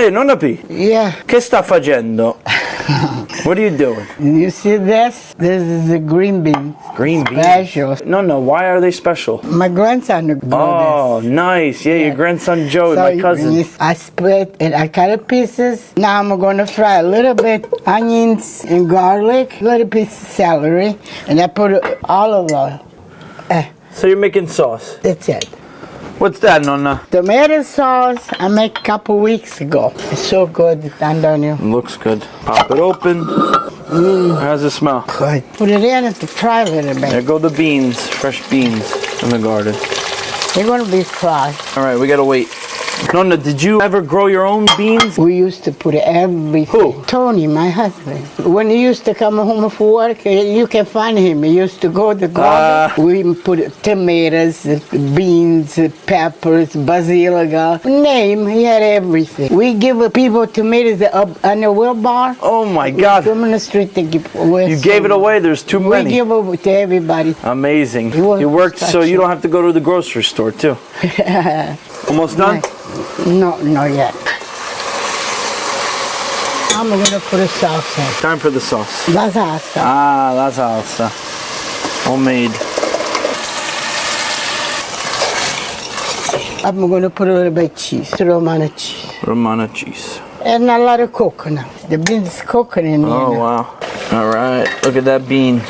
Hey, Nonna Pia. Yeah. Che sta facendo? What are you doing? You see this? This is the green beans. Green beans? Special. No, why are they special? My grandson grew Oh, this. nice. Yeah, your grandson Joey, So my cousin. I split it. I cut it pieces. Now I'm going to fry a little bit onions and garlic, a little piece of celery, and I put olive oil. So you're making sauce. That's it. What's that, Nonna? Tomato sauce I made a couple weeks ago. It's so good, Antonio. Looks good. Pop it open. How's it smell? Good. Put it in and fry a little bit. There go the beans, fresh beans in the garden. They're going to be fried. All right, we gotta wait. Nonna, did you ever grow your own beans? We used to put everything. Who? Tony, my husband. When he used to come home from work, you can find him. He used to go to the garden. We put tomatoes, beans, peppers, basilica. Name, he had everything. We give people tomatoes on the wheelbarrow. Oh my God. Come on the street to give away. You gave it away, there's too We many. give it to everybody. Amazing. He was You worked so special. you don't have to go to the grocery store too. Almost done? No, not yet. I'm going to put a sauce in. Time for the sauce. La salsa. Ah, la salsa. Homemade. I'm going to put a little bit of cheese, Romano cheese. Romano cheese. And a lot of coconut. The beans is coconut in there. Oh, now. wow. All right. Look at that bean.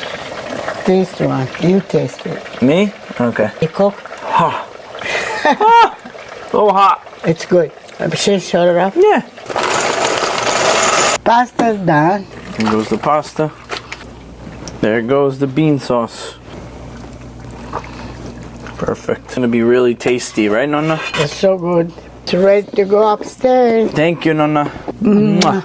Taste one. You taste it. Me? Okay. You cook? Ha. Ah, so hot. It's good. Shut it up. Yeah. Pasta's done. There goes the pasta. There goes the bean sauce. Perfect. It's gonna be really tasty, right, Nonna? It's so good. It's ready to go upstairs. Thank you, Nonna. Mwah.